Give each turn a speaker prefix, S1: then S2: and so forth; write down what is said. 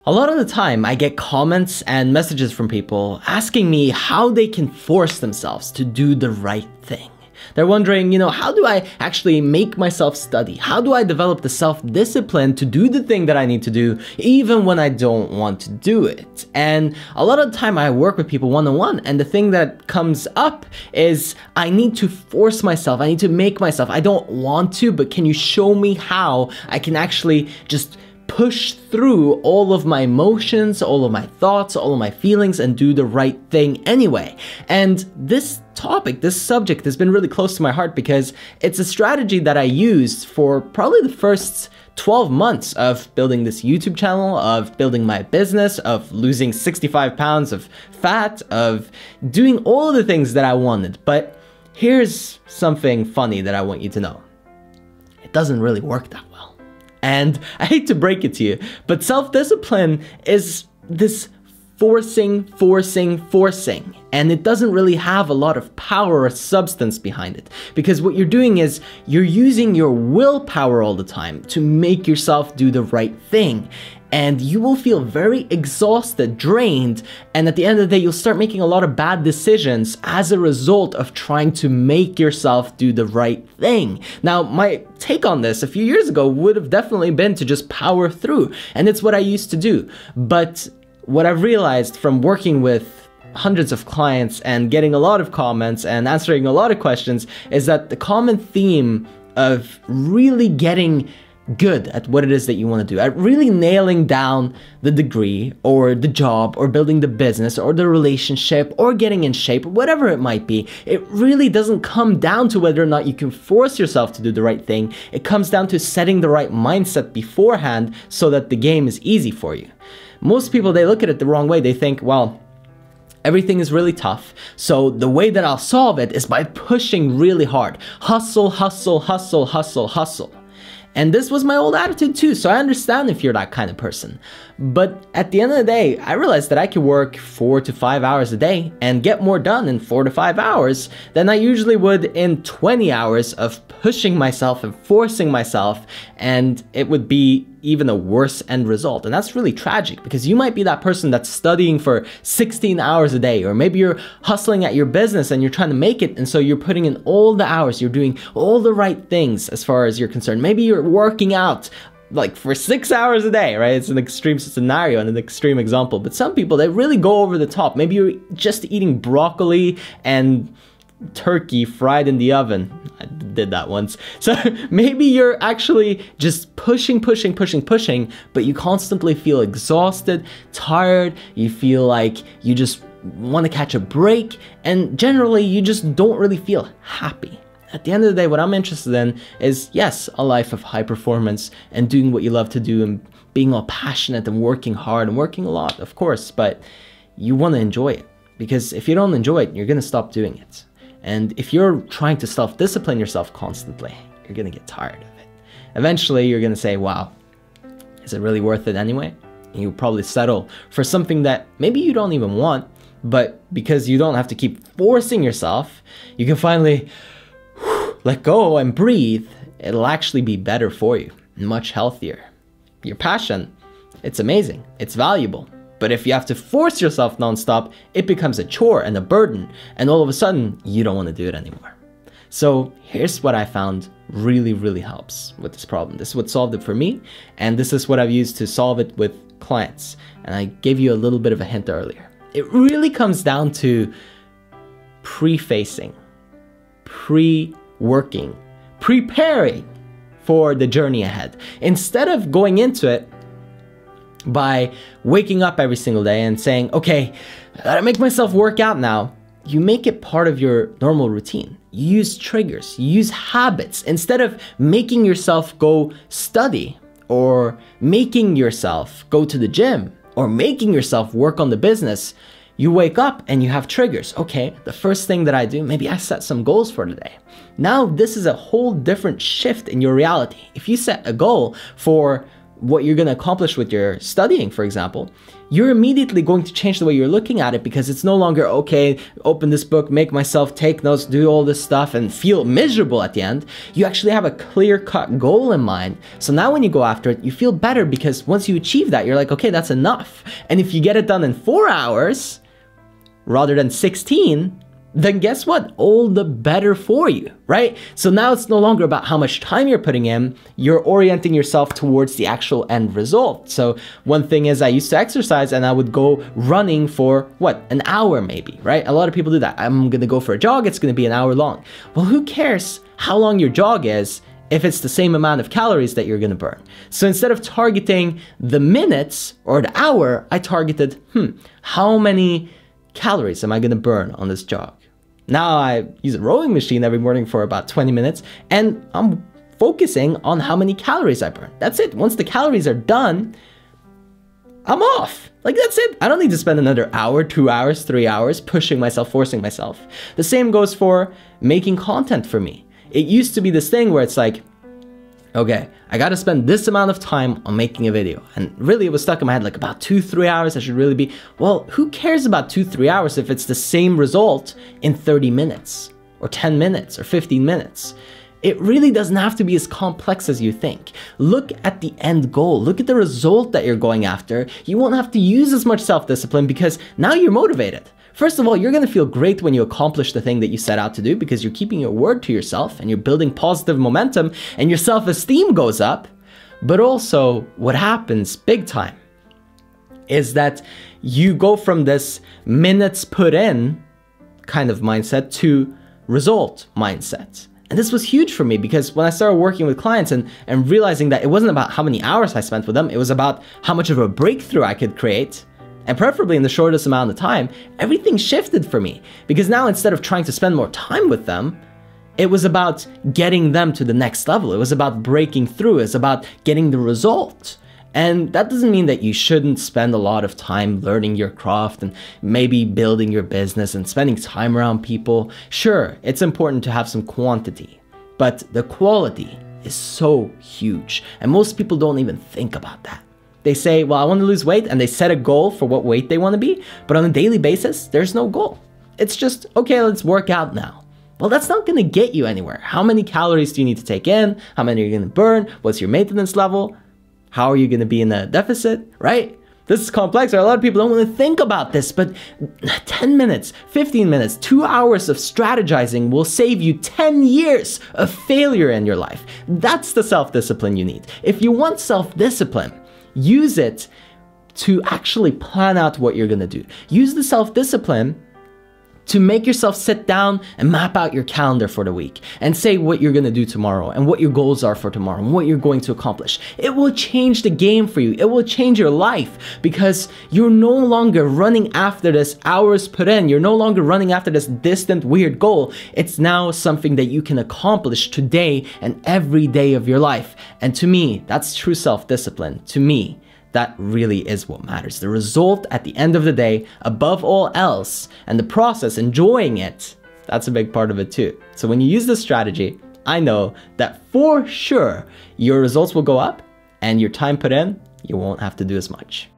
S1: A lot of the time, I get comments and messages from people asking me how they can force themselves to do the right thing. They're wondering, how do I actually make myself study? How do I develop the self-discipline to do the thing that I need to do, even when I don't want to do it? And a lot of the time I work with people one-on-one, and the thing that comes up is I need to force myself. I need to make myself. I don't want to, but can you show me how I can actually just push through all of my emotions, all of my thoughts, all of my feelings, and do the right thing anyway? And this topic, this subject has been really close to my heart because it's a strategy that I used for probably the first 12 months of building this YouTube channel, of building my business, of losing 65 pounds of fat, of doing all of the things that I wanted. But here's something funny that I want you to know. It doesn't really work that well. And I hate to break it to you, but self-discipline is this forcing, and it doesn't really have a lot of power or substance behind it. Because what you're doing is you're using your willpower all the time to make yourself do the right thing. And you will feel very exhausted, drained, and at the end of the day, you'll start making a lot of bad decisions as a result of trying to make yourself do the right thing. Now, my take on this a few years ago would have definitely been to just power through, and it's what I used to do. But what I've realized from working with hundreds of clients and getting a lot of comments and answering a lot of questions is that the common theme of really getting good at what it is that you want to do, at really nailing down the degree or the job or building the business or the relationship or getting in shape, whatever it might be, it really doesn't come down to whether or not you can force yourself to do the right thing. It comes down to setting the right mindset beforehand so that the game is easy for you. Most people, they look at it the wrong way. They think, well, everything is really tough, so the way that I'll solve it is by pushing really hard. Hustle, hustle, hustle, hustle, hustle. And this was my old attitude too, so I understand if you're that kind of person. But at the end of the day, I realized that I could work 4 to 5 hours a day and get more done in 4 to 5 hours than I usually would in 20 hours of pushing myself and forcing myself, and it would be even a worse end result. And that's really tragic because you might be that person that's studying for 16 hours a day, or maybe you're hustling at your business and you're trying to make it, and so you're putting in all the hours, you're doing all the right things as far as you're concerned. Maybe you're working out like for 6 hours a day, right? It's an extreme scenario and an extreme example, but some people, they really go over the top. Maybe you're just eating broccoli and turkey fried in the oven. I did that once. So maybe you're actually just pushing, but you constantly feel exhausted, tired, you feel like you just want to catch a break, and generally you just don't really feel happy. At the end of the day, what I'm interested in is, yes, a life of high performance and doing what you love to do and being all passionate and working hard and working a lot, of course, but you want to enjoy it, because if you don't enjoy it, you're going to stop doing it. And if you're trying to self-discipline yourself constantly, you're going to get tired of it. Eventually, you're going to say, wow, is it really worth it anyway? And you'll probably settle for something that maybe you don't even want, but because you don't have to keep forcing yourself, you can finally let go and breathe. It'll actually be better for you, much healthier. Your passion, it's amazing, it's valuable. But if you have to force yourself nonstop, it becomes a chore and a burden, and all of a sudden, you don't want to do it anymore. So here's what I found really helps with this problem. This is what solved it for me, and this is what I've used to solve it with clients. And I gave you a little bit of a hint earlier. It really comes down to prefacing, pre-working, preparing for the journey ahead. Instead of going into it by waking up every single day and saying, okay, I gotta make myself work out now, you make it part of your normal routine. You use triggers, you use habits. Instead of making yourself go study, or making yourself go to the gym, or making yourself work on the business, you wake up and you have triggers. Okay, the first thing that I do, maybe I set some goals for the day. Now this is a whole different shift in your reality. If you set a goal for what you're going to accomplish with your studying, for example, you're immediately going to change the way you're looking at it, because it's no longer, okay, open this book, make myself take notes, do all this stuff and feel miserable at the end. You actually have a clear-cut goal in mind. So now when you go after it, you feel better, because once you achieve that, you're like, okay, that's enough. And if you get it done in 4 hours rather than 16, then guess what? All the better for you, right? So now it's no longer about how much time you're putting in, you're orienting yourself towards the actual end result. So one thing is, I used to exercise and I would go running for what? An hour maybe, right? A lot of people do that. I'm gonna go for a jog, it's gonna be an hour long. Well, who cares how long your jog is if it's the same amount of calories that you're gonna burn? So instead of targeting the minutes or the hour, I targeted, how many calories am I gonna burn on this jog? Now I use a rowing machine every morning for about 20 minutes and I'm focusing on how many calories I burn. That's it. Once the calories are done, I'm off. Like, that's it. I don't need to spend another hour, 2 hours, 3 hours pushing myself, forcing myself. The same goes for making content for me. It used to be this thing where it's like, okay, I gotta spend this amount of time on making a video. And really it was stuck in my head, like about 2-3 hours I should really be. Well, who cares about 2-3 hours if it's the same result in 30 minutes or 10 minutes or 15 minutes? It really doesn't have to be as complex as you think. Look at the end goal. Look at the result that you're going after. You won't have to use as much self-discipline because now you're motivated. First of all, you're going to feel great when you accomplish the thing that you set out to do, because you're keeping your word to yourself and you're building positive momentum and your self-esteem goes up. But also what happens big time is that you go from this minutes put in kind of mindset to result mindset. And this was huge for me, because when I started working with clients and realizing that it wasn't about how many hours I spent with them, it was about how much of a breakthrough I could create, and preferably in the shortest amount of time, everything shifted for me. Because now instead of trying to spend more time with them, it was about getting them to the next level. It was about breaking through. It's about getting the result. And that doesn't mean that you shouldn't spend a lot of time learning your craft and maybe building your business and spending time around people. Sure, it's important to have some quantity, but the quality is so huge. And most people don't even think about that. They say, well, I want to lose weight, and they set a goal for what weight they want to be, but on a daily basis, there's no goal. It's just, okay, let's work out now. Well, that's not going to get you anywhere. How many calories do you need to take in? How many are you going to burn? What's your maintenance level? How are you going to be in a deficit, right? This is complex. A lot of people don't want to think about this, but 10 minutes, 15 minutes, 2 hours of strategizing will save you 10 years of failure in your life. That's the self-discipline you need. If you want self-discipline, use it to actually plan out what you're gonna do. Use the self-discipline to make yourself sit down and map out your calendar for the week and say what you're gonna do tomorrow and what your goals are for tomorrow and what you're going to accomplish. It will change the game for you. It will change your life, because you're no longer running after this hours put in. You're no longer running after this distant, weird goal. It's now something that you can accomplish today and every day of your life. And to me, that's true self-discipline. To me, that really is what matters. The result at the end of the day, above all else, and the process, enjoying it, that's a big part of it too. So when you use this strategy, I know that for sure your results will go up and your time put in, you won't have to do as much.